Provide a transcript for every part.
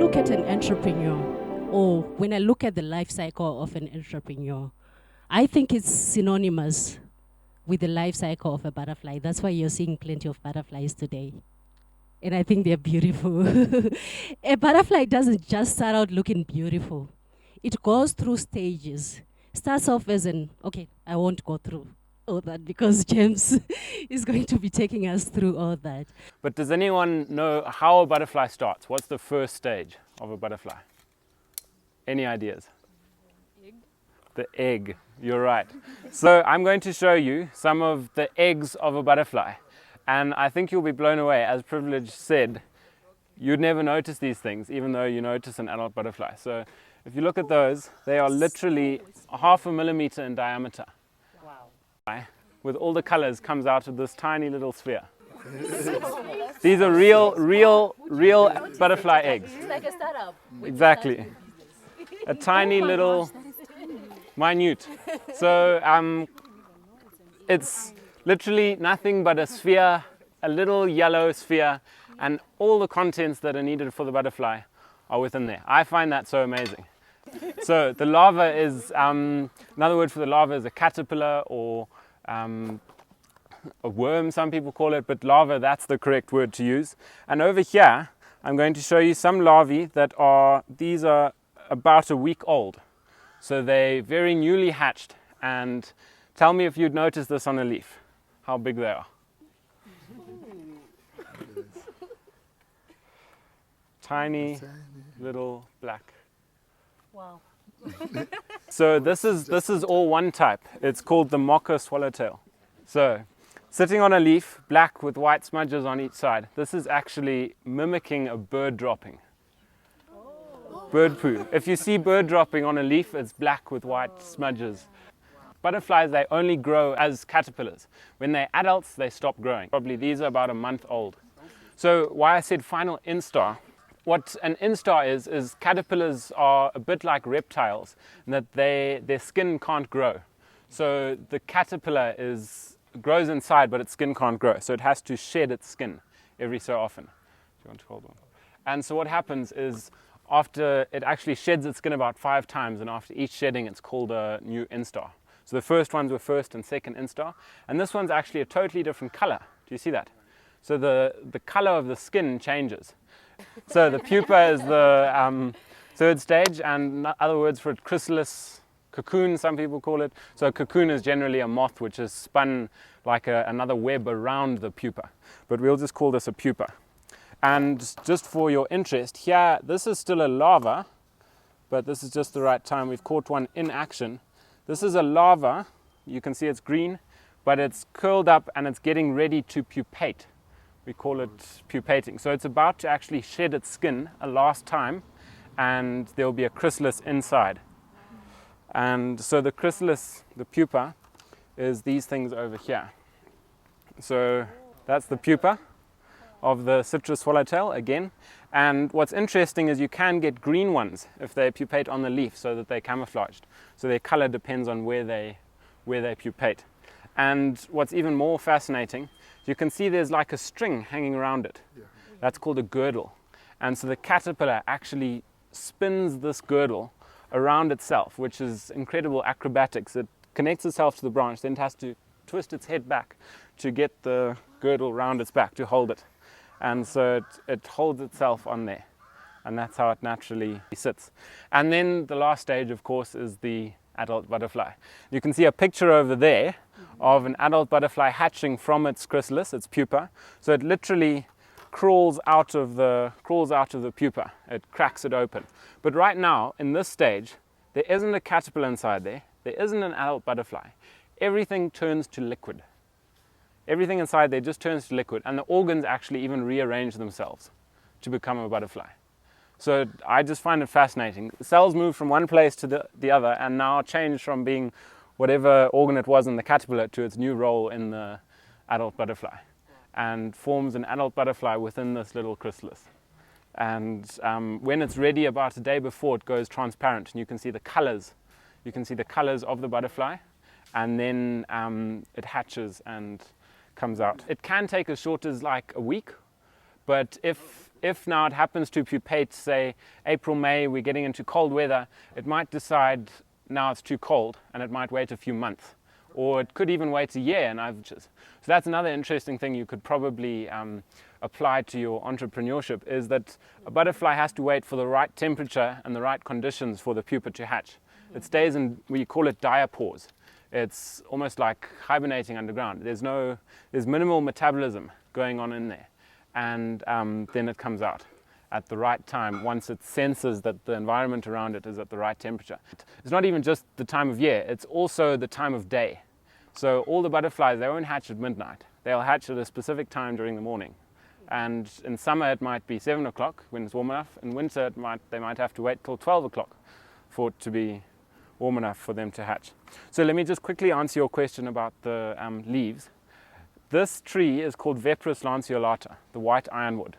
look at an entrepreneur, or when I look at the life cycle of an entrepreneur, I think it's synonymous with the life cycle of a butterfly. That's why you're seeing plenty of butterflies today. And I think they're beautiful. A butterfly doesn't just start out looking beautiful. It goes through stages. Starts off as okay, I won't go through all that because James is going to be taking us through all that. But does anyone know how a butterfly starts? What's the first stage of a butterfly? Any ideas? Egg. The egg, you're right. So I'm going to show you some of the eggs of a butterfly. And I think you'll be blown away. As Privilege said, you'd never notice these things, even though you notice an adult butterfly. So if you look at those, they are literally 0.5 millimeter in diameter. Wow. With all the colors comes out of this tiny little sphere. These are real butterfly eggs. It's like a startup. Exactly. A tiny little, minute. So it's literally nothing but a sphere, a little yellow sphere, and all the contents that are needed for the butterfly are within there. I find that so amazing. So the larva is, another word for the larva is a caterpillar or a worm, some people call it, but larva, that's the correct word to use. And over here, I'm going to show you some larvae that these are about a week old. So they're very newly hatched, and tell me if you'd notice this on a leaf, how big they are. Tiny, little black. Wow. So this is all one type. It's called the mocha swallowtail. So sitting on a leaf, black with white smudges on each side. This is actually mimicking a bird dropping. Bird poo. If you see bird dropping on a leaf, it's black with white smudges. Butterflies, they only grow as caterpillars. When they're adults, they stop growing. Probably these are about a month old. So why I said final instar, what an instar is caterpillars are a bit like reptiles in that their skin can't grow. So the caterpillar grows inside, but its skin can't grow. So it has to shed its skin every so often. Do you want to hold on? And so what happens is after it actually sheds its skin about 5 times, and after each shedding, it's called a new instar. So the first ones were first and second instar, and this one's actually a totally different color. Do you see that? So the color of the skin changes. So the pupa is the third stage, and other words for it, chrysalis, cocoon, some people call it. So a cocoon is generally a moth which is spun like another web around the pupa, but we'll just call this a pupa. And just for your interest, here, this is still a larva, but this is just the right time. We've caught one in action. This is a larva. You can see it's green, but it's curled up and it's getting ready to pupate. We call it pupating. So it's about to actually shed its skin a last time, and there'll be a chrysalis inside. And so the chrysalis, the pupa, is these things over here. So that's the pupa of the citrus swallowtail again. And what's interesting is you can get green ones if they pupate on the leaf so that they're camouflaged. So their color depends on where they pupate. And what's even more fascinating, you can see there's like a string hanging around it. That's called a girdle. And so the caterpillar actually spins this girdle around itself, which is incredible acrobatics. It connects itself to the branch, then it has to twist its head back to get the girdle round its back to hold it. And so it holds itself on there, and that's how it naturally sits. And then the last stage, of course, is the adult butterfly. You can see a picture over there of an adult butterfly hatching from its chrysalis, its pupa. So it literally crawls out of the pupa. It cracks it open. But right now, in this stage, there isn't a caterpillar inside there. There isn't an adult butterfly. Everything turns to liquid. Everything inside there just turns to liquid, and the organs actually even rearrange themselves to become a butterfly. So I just find it fascinating. The cells move from one place to the other, and now change from being whatever organ it was in the caterpillar to its new role in the adult butterfly, and forms an adult butterfly within this little chrysalis. And when it's ready, about a day before, it goes transparent, and you can see the colors. You can see the colors of the butterfly, and then it hatches and comes out. It can take as short as like a week, but if if now it happens to pupate, say April, May, we're getting into cold weather, it might decide now it's too cold and it might wait a few months. Or it could even wait a year. So that's another interesting thing you could probably apply to your entrepreneurship, is that a butterfly has to wait for the right temperature and the right conditions for the pupa to hatch. It stays in, we call it diapause. It's almost like hibernating underground. There's minimal metabolism going on in there. And then it comes out at the right time once it senses that the environment around it is at the right temperature. It's not even just the time of year, it's also the time of day. So all the butterflies, they won't hatch at midnight. They'll hatch at a specific time during the morning. And in summer it might be 7 o'clock when it's warm enough. In winter they might have to wait till 12 o'clock for it to be warm enough for them to hatch. So let me just quickly answer your question about the leaves. This tree is called Vepris lanceolata, the white ironwood.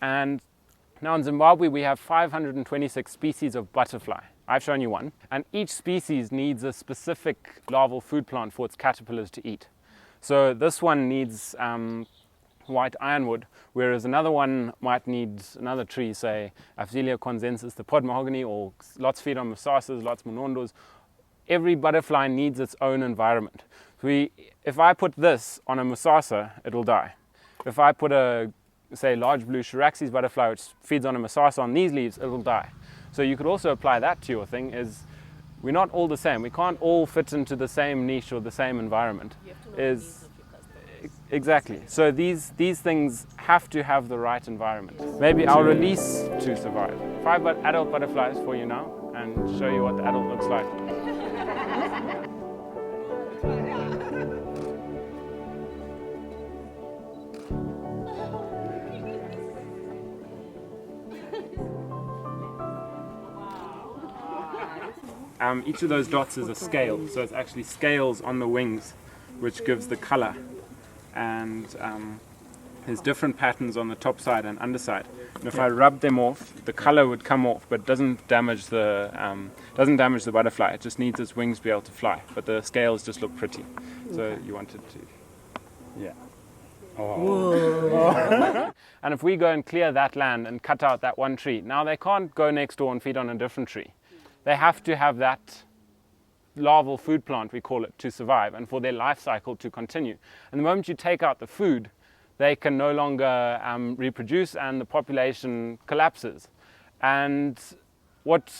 And now in Zimbabwe we have 526 species of butterfly. I've shown you one. And each species needs a specific larval food plant for its caterpillars to eat. So this one needs white ironwood, whereas another one might need another tree, say Aphelia consensus, the pod mahogany, or lots feed on mosasas, lots monondos. Every butterfly needs its own environment. If I put this on a mosasa, it will die. If I put a, say, large blue Chiraxes butterfly which feeds on a mosasa on these leaves, it will die. So you could also apply that to your thing, is we're not all the same. We can't all fit into the same niche or the same environment. You have to know the needs of your customers. Exactly. So these things have to have the right environment. Maybe I'll release to survive 5 adult butterflies for you now and show you what the adult looks like. Each of those dots is a scale, so it's actually scales on the wings which gives the color, and there's different patterns on the top side and underside. And if I rub them off, the color would come off, but doesn't damage the butterfly. It just needs its wings to be able to fly, but the scales just look pretty. So you wanted to, yeah. Oh. And if we go and clear that land and cut out that one tree, now they can't go next door and feed on a different tree. They have to have that larval food plant, we call it, to survive and for their life cycle to continue. And the moment you take out the food, they can no longer reproduce and the population collapses. And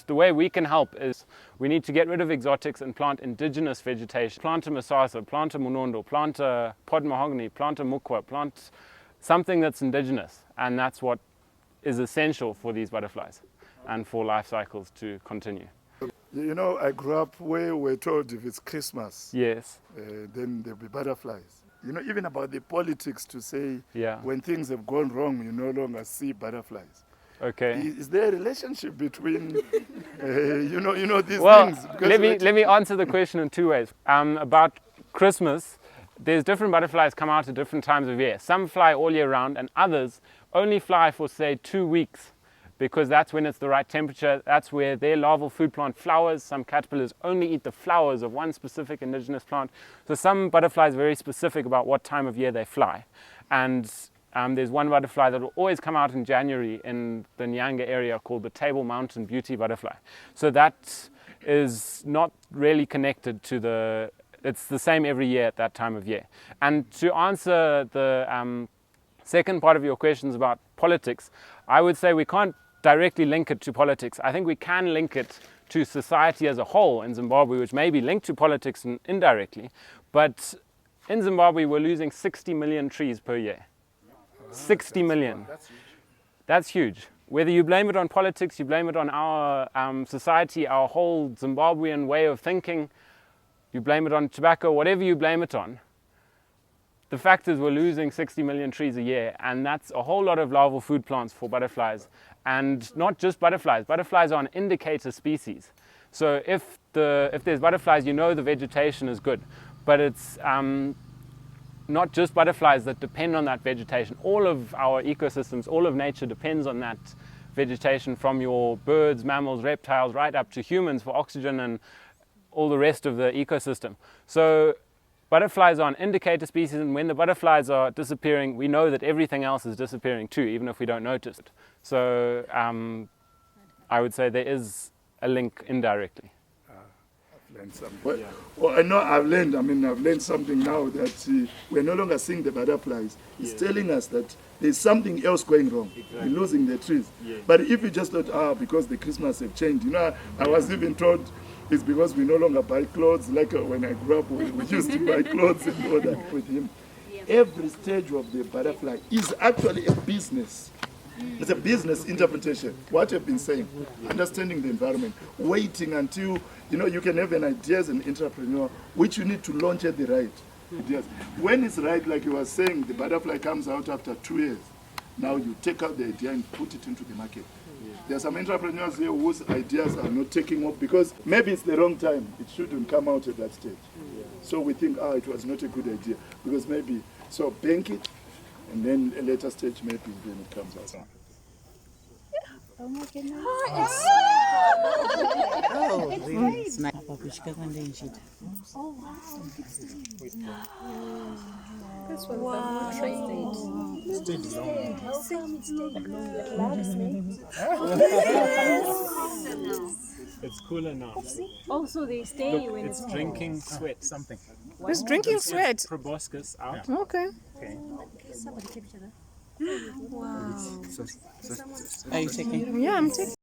the way we can help is we need to get rid of exotics and plant indigenous vegetation. Plant a mosasa, plant a monondo, plant a pod mahogany, plant a mukwa, plant something that's indigenous. And that's what is essential for these butterflies and for life cycles to continue. You know, I grew up where we're told if it's Christmas, Yes. then there'll be butterflies. You know, even about the politics to say Yeah. when things have gone wrong, you no longer see butterflies. Okay. Is there a relationship between, you know these Well, things? Because let me answer the question in 2 ways. About Christmas, there's different butterflies come out at different times of year. Some fly all year round and others only fly for, say, 2 weeks. Because that's when it's the right temperature, that's where their larval food plant flowers. Some caterpillars only eat the flowers of one specific indigenous plant. So some butterflies are very specific about what time of year they fly. And there's one butterfly that will always come out in January in the Nyanga area called the Table Mountain Beauty butterfly. So that is not really connected to it's the same every year at that time of year. And to answer the second part of your questions about politics, I would say we can't directly link it to politics. I think we can link it to society as a whole in Zimbabwe, which may be linked to politics indirectly. But in Zimbabwe, we're losing 60 million trees per year. 60 million. That's huge. Whether you blame it on politics, you blame it on our society, our whole Zimbabwean way of thinking, you blame it on tobacco, whatever you blame it on, the fact is we're losing 60 million trees a year, and that's a whole lot of larval food plants for butterflies. And not just butterflies. Butterflies are an indicator species. So if there's butterflies, you know the vegetation is good. But it's not just butterflies that depend on that vegetation. All of our ecosystems, all of nature depends on that vegetation, from your birds, mammals, reptiles, right up to humans for oxygen and all the rest of the ecosystem. So butterflies are an indicator species, and when the butterflies are disappearing, we know that everything else is disappearing too, even if we don't notice it. So I would say there is a link indirectly. I've learned something. Well, I know I've learned something now that we're no longer seeing the butterflies. It's telling us that there's something else going wrong. We're losing the trees. But if you just thought, because the Christmas have changed, I was even told it's because we no longer buy clothes. Like when I grew up, we used to buy clothes and all that with him. Every stage of the butterfly is actually a business. It's a business interpretation. What I've been saying, understanding the environment, waiting until, you can have an idea as an entrepreneur, which you need to launch at the right. Yes. When it's right, like you were saying, the butterfly comes out after 2 years. Now you take out the idea and put it into the market. There are some entrepreneurs here whose ideas are not taking off because maybe it's the wrong time. It shouldn't come out at that stage. So we think, it was not a good idea because maybe, so bank it, and then a later stage maybe then it comes out. Oh my goodness. It's nice. Oh wow. This one It's cooler now. Also, they stay when It's drinking sweat, something. Who's drinking sweat? Proboscis out. Okay. somebody capture that. Are you taking? Yeah, I'm taking.